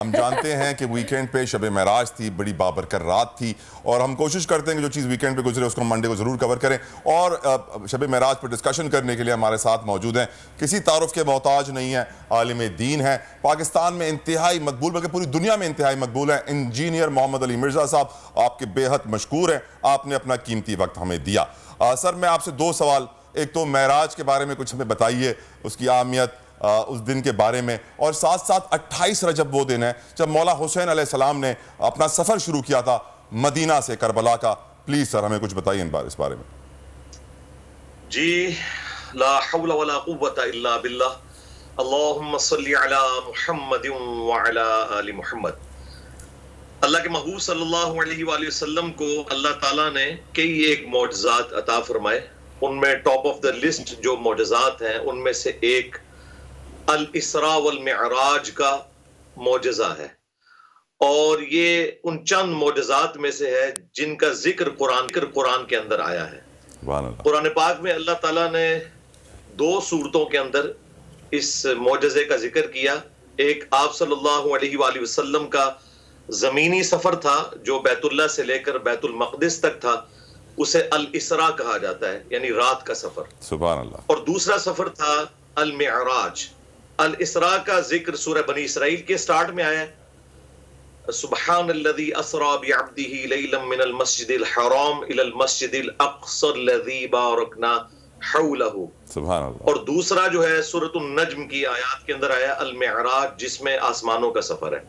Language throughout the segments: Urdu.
ہم جانتے ہیں کہ ویکینڈ پہ شب معراج تھی، بڑی بابرکت رات تھی، اور ہم کوشش کرتے ہیں کہ جو چیز ویکینڈ پہ گزرے اس کو ہم منڈے کو ضرور کور کریں، اور شب معراج پر ڈسکشن کرنے کے لیے ہمارے ساتھ موجود ہیں، کسی تعارف کے محتاج نہیں ہیں، عالم دین ہیں، پاکستان میں انتہائی مقبول بلکہ پوری دنیا میں انتہائی مقبول ہیں، انجینئر محمد علی مرزا صاحب آپ کے بے حد مشکور ہیں، آپ نے اپنا قیمتی وقت ہمیں دیا۔ سر میں آپ سے دو سوال، ایک تو معراج کے بارے میں کچھ ہمیں بتائیے، اس کی اہمیت، اس دن کے بارے میں، اور ساتھ ساتھ 28 رجب وہ دن ہے جب مولا حسین علیہ السلام نے اپنا سفر شروع کیا تھا مدینہ سے کربلا کا۔ پلیز سر ہمیں کچھ بتائیے اس بارے میں۔ جی، لا حول ولا قوة الا باللہ، اللہم صلی علی محمد وعلی آل محمد۔ اللہ کے محبوب صلی اللہ علیہ وآلہ وسلم کو اللہ تعالیٰ نے کئی ایک معجزات عطا فرمائے، ان میں ٹاپ آف دا لسٹ جو معجزات ہیں ان میں سے ایک الاسراء والمعراج کا معجزہ ہے، اور یہ ان چند معجزات میں سے ہے جن کا ذکر قرآن کے اندر آیا ہے۔ قرآن پاک میں اللہ تعالیٰ نے دو صورتوں کے اندر اس معجزے کا ذکر کیا۔ ایک آپ صلی اللہ علیہ وآلہ وسلم کا زمینی سفر تھا جو بیت اللہ سے لے کر بیت المقدس تک تھا، اسے الاسراء کہا جاتا ہے، یعنی رات کا سفر۔ سبحان اللہ۔ اور دوسرا سفر تھا المعراج۔ الاسراء کا ذکر سورہ بنی اسرائیل کے سٹارٹ میں آیا ہے، سبحان الذی اسری بعبدہ لیلا من المسجد الحرام الی المسجد الاقصی الذی بارکنا حولہ۔ سبحان اللہ۔ اور دوسرا جو ہے سورۃ النجم کی آیات کے اندر آیا المعراج، جس میں آسمانوں کا سفر ہے،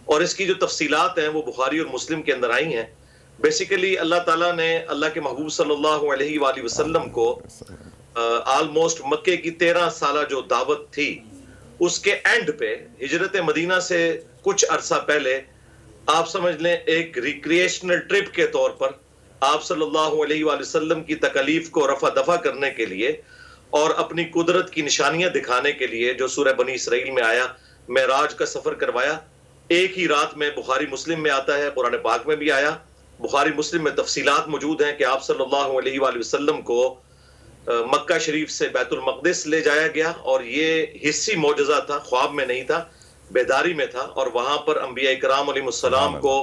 اور اس کی جو تفصیلات ہیں وہ بخاری اور مسلم کے اندر آئی ہیں۔ بیسیکلی اللہ تعالیٰ نے اللہ کے محبوب صلی اللہ علیہ وآلہ وسلم کو آلموسٹ مکے کی 13 سالہ جو دعوت تھی اس کے اینڈ پہ، ہجرت مدینہ سے کچھ عرصہ پہلے، آپ سمجھ لیں ایک ریکریشنل ٹرپ کے طور پر آپ صلی اللہ علیہ وآلہ وسلم کی تکالیف کو رفع دفع کرنے کے لیے اور اپنی قدرت کی نشانیاں دکھانے کے لیے جو سورہ بنی اسرائیل میں آیا، معراج کا سفر کروایا۔ ایک ہی رات میں، بخاری مسلم میں آتا ہے، قرآن پاک میں بھی آیا، بخاری مسلم میں تفصیلات موجود ہیں کہ آپ صلی اللہ علیہ وآلہ وسلم کو مکہ شریف سے بیت المقدس لے جایا گیا، اور یہ حصی معجزہ تھا، خواب میں نہیں تھا، بیداری میں تھا، اور وہاں پر انبیاء کرام علیہ السلام کو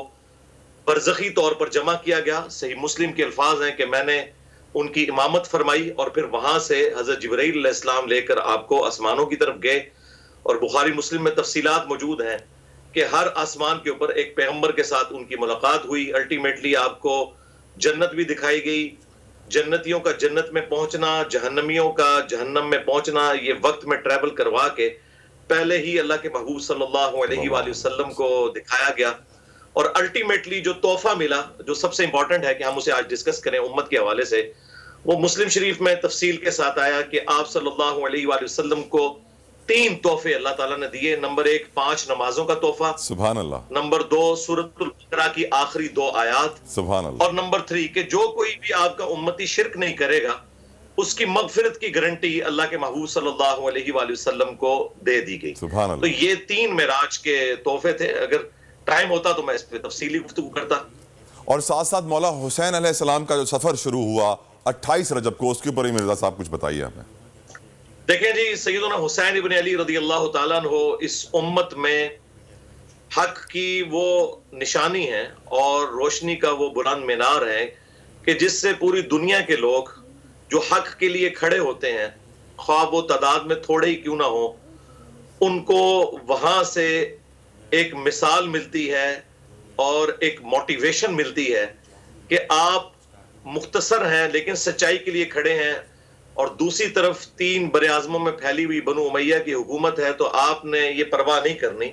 برزخی طور پر جمع کیا گیا۔ صحیح مسلم کے الفاظ ہیں کہ میں نے ان کی امامت فرمائی، اور پھر وہاں سے حضرت جبرائیل علیہ السلام لے کر آپ کو آسمانوں کی طرف گئے، اور بخاری مسلم میں تفصیلات موجود ہیں کہ ہر آسمان کے اوپر ایک پیغمبر کے ساتھ ان کی ملاقات ہوئی۔ الٹیمیٹلی آپ کو جنت بھی دکھائی گئی، جنتیوں کا جنت میں پہنچنا، جہنمیوں کا جہنم میں پہنچنا، یہ وقت میں ٹریول کروا کے پہلے ہی اللہ کے محبوب صلی اللہ علیہ وآلہ وسلم کو دکھایا گیا۔ اور الٹیمیٹلی جو تحفہ ملا، جو سب سے امپورٹنٹ ہے کہ ہم اسے آج ڈسکس کریں امت کے حوالے سے، وہ مسلم شریف میں تفصیل کے ساتھ آیا کہ آپ صلی اللہ علیہ وآلہ وسلم کو 3 تحفے اللہ تعالیٰ نے دیے۔ نمبر 1 5 نمازوں کا تحفہ، سبحان اللہ۔ نمبر 2 سورۃ البقرہ کی آخری 2 آیات، سبحان اللہ۔ اور نمبر 3 کہ جو کوئی بھی آپ کا امتی شرک نہیں کرے گا اس کی مغفرت کی گارنٹی اللہ کے محبوب صلی اللہ علیہ وآلہ وسلم کو دے دی گئی۔ سبحان اللہ۔ تو یہ 3 معراج کے تحفے تھے۔ اگر ٹائم ہوتا تو میں اس پہ تفصیلی گفتگو کرتا۔ اور ساتھ ساتھ مولا حسین علیہ السلام کا جو سفر شروع ہوا 28 رجب کو، اس کے اوپر ہی مرزا صاحب کچھ بتائیے ہمیں۔ دیکھیں جی، سیدنا حسین ابن علی رضی اللہ تعالیٰ عنہ اس امت میں حق کی وہ نشانی ہے اور روشنی کا وہ بلند مینار ہے کہ جس سے پوری دنیا کے لوگ جو حق کے لیے کھڑے ہوتے ہیں، خواہ وہ تعداد میں تھوڑے ہی کیوں نہ ہو، ان کو وہاں سے ایک مثال ملتی ہے اور ایک موٹیویشن ملتی ہے کہ آپ مختصر ہیں لیکن سچائی کے لیے کھڑے ہیں، اور دوسری طرف 3 براعظموں میں پھیلی ہوئی بنو امیہ کی حکومت ہے، تو آپ نے یہ پرواہ نہیں کرنی،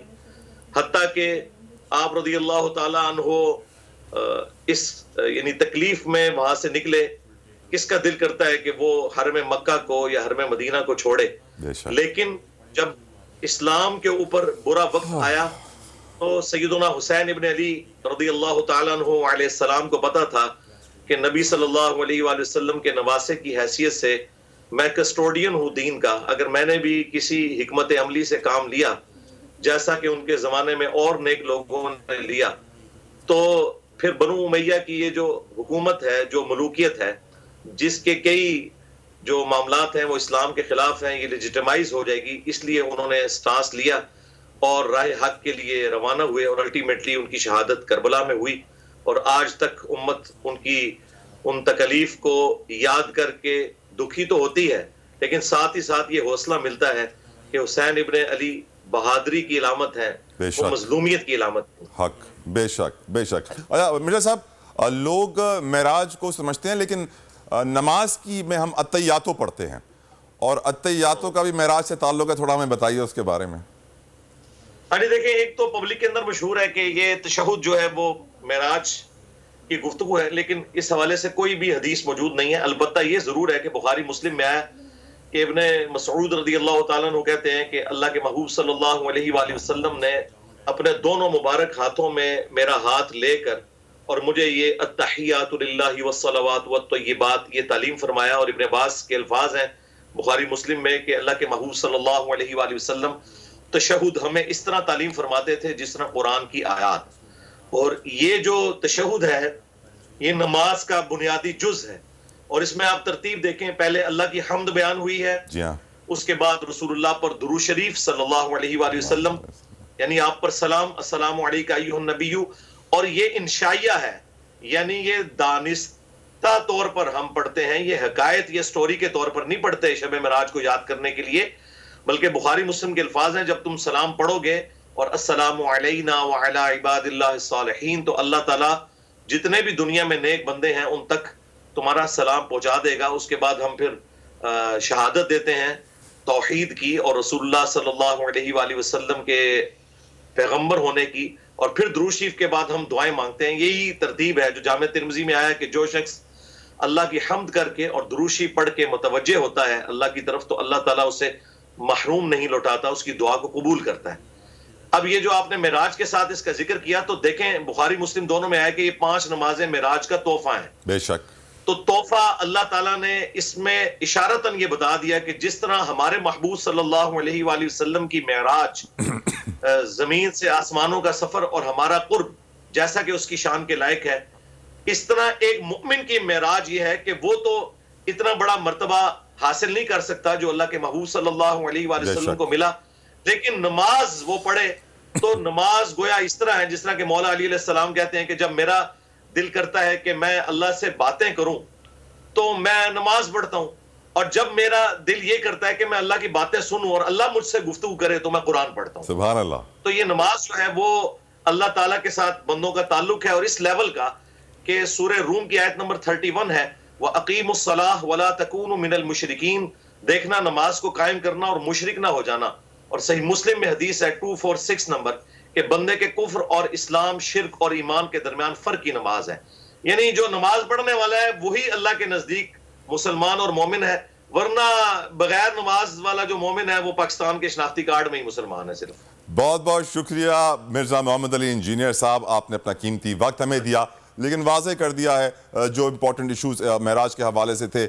حتیٰ کہ آپ رضی اللہ تعالیٰ عنہ اس یعنی تکلیف میں وہاں سے نکلے۔ کس کا دل کرتا ہے کہ وہ حرم مکہ کو یا حرم مدینہ کو چھوڑے؟ لیکن جب اسلام کے اوپر برا وقت آیا تو سیدنا حسین ابن علی رضی اللہ تعالیٰ عنہ علیہ السلام کو پتا تھا کہ نبی صلی اللہ علیہ وآلہ وسلم کے نواسے کی حیثیت سے میں کسٹوڈین ہوں دین کا، اگر میں نے بھی کسی حکمت عملی سے کام لیا جیسا کہ ان کے زمانے میں اور نیک لوگوں نے لیا، تو پھر بنو امیہ کی یہ جو حکومت ہے، جو ملوکیت ہے، جس کے کئی جو معاملات ہیں وہ اسلام کے خلاف ہیں، یہ لیجیٹمائز ہو جائے گی۔ اس لیے انہوں نے سٹانس لیا اور راہ حق کے لیے روانہ ہوئے اور الٹیمیٹلی ان کی شہادت کربلا میں ہوئی. اور آج تک امت ان کی ان تکلیف کو یاد کر کے دکھی تو ہوتی ہے، لیکن ساتھ ہی ساتھ یہ حوصلہ ملتا ہے کہ حسین ابن علی بہادری کی علامت ہے، وہ مظلومیت کی علامت ہے. حق، بے شک بے شک. مرزا صاحب، لوگ معراج کو سمجھتے ہیں لیکن نماز کی میں ہم اتحیاتوں پڑھتے ہیں، اور اتحیاتوں کا بھی معراج سے تعلق ہے، تھوڑا ہمیں بتائیے اس کے بارے میں. ہاں جی، دیکھیں، ایک تو پبلک کے اندر مشہور ہے کہ یہ تشہد جو ہے وہ معراج کی گفتگو ہے، لیکن اس حوالے سے کوئی بھی حدیث موجود نہیں ہے. البتہ یہ ضرور ہے کہ بخاری مسلم میں آیا کہ ابن مسعود رضی اللہ تعالیٰ عنہ کہتے ہیں کہ اللہ کے محبوب صلی اللہ علیہ وآلہ وسلم نے اپنے دونوں مبارک ہاتھوں میں میرا ہاتھ لے کر اور مجھے یہ التحیات للہ والصلوات والطیبات یہ تعلیم فرمایا. اور ابن عباس کے الفاظ ہیں بخاری مسلم میں کہ اللہ کے محبوب صلی اللہ علیہ وآلہ وسلم تشہد ہمیں اس طرح تعلیم فرماتے تھے جس طرح قرآن کی آیات. اور یہ جو تشہد ہے یہ نماز کا بنیادی جز ہے، اور اس میں آپ ترتیب دیکھیں، پہلے اللہ کی حمد بیان ہوئی ہے، اس کے بعد رسول اللہ پر درود شریف صلی اللہ علیہ وآلہ وسلم، یعنی آپ پر سلام، السلام علیکہ ایھا النبی. اور یہ انشائیہ ہے، یعنی یہ دانستہ طور پر ہم پڑھتے ہیں، یہ حکایت یہ سٹوری کے طور پر نہیں پڑھتے شب معراج کو یاد کرنے کے لیے، بلکہ بخاری مسلم کے الفاظ ہیں جب تم سلام پڑھو گے اور السلام علینا وعلی عباد اللہ الصالحین، تو اللہ تعالیٰ جتنے بھی دنیا میں نیک بندے ہیں ان تک تمہارا سلام پہنچا دے گا. اس کے بعد ہم پھر شہادت دیتے ہیں توحید کی اور رسول اللہ صلی اللہ علیہ وآلہ وسلم کے پیغمبر ہونے کی، اور پھر درود شریف کے بعد ہم دعائیں مانگتے ہیں. یہی ترتیب ہے جو جامع ترمذی میں آیا کہ جو شخص اللہ کی حمد کر کے اور درود شریف پڑھ کے متوجہ ہوتا ہے اللہ کی طرف تو اللہ تعالیٰ اسے محروم نہیں لوٹاتا، اس کی دعا کو قبول کرتا ہے. اب یہ جو آپ نے معراج کے ساتھ اس کا ذکر کیا تو دیکھیں بخاری مسلم دونوں میں آیا کہ یہ 5 نمازیں معراج کا تحفہ ہیں. بے شک. تو تحفہ اللہ تعالیٰ نے اس میں اشارتاً یہ بتا دیا کہ جس طرح ہمارے محبوب صلی اللہ علیہ وآلہ وسلم کی معراج زمین سے آسمانوں کا سفر اور ہمارا قرب جیسا کہ اس کی شان کے لائق ہے، اس طرح ایک مؤمن کی معراج یہ ہے کہ وہ تو اتنا بڑا مرتبہ حاصل نہیں کر سکتا جو اللہ کے محبوب صلی اللہ علیہ وآلہ وسلم کو ملا، لیکن نماز وہ پڑھے تو نماز گویا اس طرح ہے جس طرح کہ مولا علی علیہ السلام کہتے ہیں کہ جب میرا دل کرتا ہے کہ میں اللہ سے باتیں کروں تو میں نماز پڑھتا ہوں، اور جب میرا دل یہ کرتا ہے کہ میں اللہ کی باتیں سنوں اور اللہ مجھ سے گفتگو کرے تو میں قرآن پڑھتا ہوں. سبحان اللہ. تو یہ نماز جو ہے وہ اللہ تعالیٰ کے ساتھ بندوں کا تعلق ہے، اور اس لیول کا کہ سورہ روم کی آیت نمبر 31 ہے وَأَقِيمُوا الصَّلَاةَ وَلَا تَكُونُوا مِنَ الْمُشْرِكِينَ، دیکھنا نماز کو قائم کرنا اور مشرک نہ ہو جانا. اور صحیح مسلم میں حدیث ہے 246 نمبر کہ بندے کے کفر اور اسلام، شرک اور ایمان کے درمیان فرق کی نماز ہے. یعنی جو نماز پڑھنے والا ہے وہی اللہ کے نزدیک مسلمان اور مومن ہے، ورنہ بغیر نماز والا جو مومن ہے وہ پاکستان کے شناختی کارڈ میں ہی مسلمان ہے صرف. بہت بہت شکریہ مرزا محمد علی انجینئر صاحب، آپ نے اپنا قیمتی وقت ہمیں دیا، لیکن واضح کر دیا ہے جو امپورٹنٹ ایشوز معراج کے حوالے سے تھے.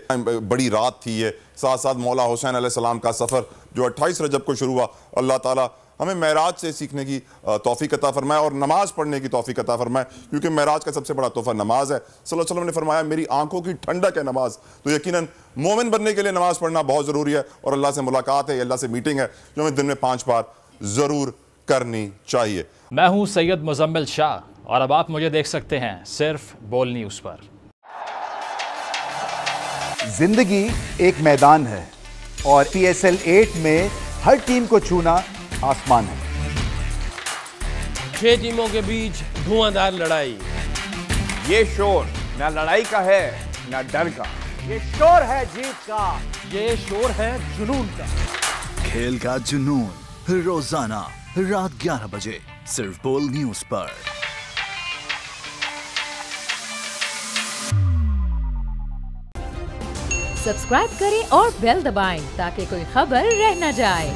بڑی رات تھی یہ، ساتھ ساتھ مولا حسین علیہ السلام کا سفر جو 28 رجب کو شروع ہوا. اللہ تعالیٰ ہمیں معراج سے سیکھنے کی توفیق عطا فرمائے اور نماز پڑھنے کی توفیق عطا فرمائے، کیونکہ معراج کا سب سے بڑا تحفہ نماز ہے. صلی اللہ علیہ وسلم نے فرمایا میری آنکھوں کی ٹھنڈک ہے نماز، تو یقیناً مومن بننے کے لیے نماز پڑھنا بہت ضروری ہے، اور اللہ سے ملاقات ہے، اللہ سے میٹنگ ہے جو ہمیں دن میں 5 بار ضرور کرنی چاہیے. میں ہوں سید مزمل شاہ، اور اب آپ مجھے دیکھ سکتے ہیں صرف بول نیوز پر. زندگی ایک میدان ہے اور PSL 8 میں ہر ٹیم کو چھونا آسمان ہے. 6 ٹیموں کے بیچ دھواں لڑائی. یہ شور نہ لڑائی کا ہے نہ ڈر کا، یہ شور ہے جیت کا، یہ شور ہے جنون کا. کھیل کا جنون روزانہ رات 11 بجے صرف بول نیوز پر. سبسکرائب کریں اور بیل دبائیں تاکہ کوئی خبر رہ نہ جائے.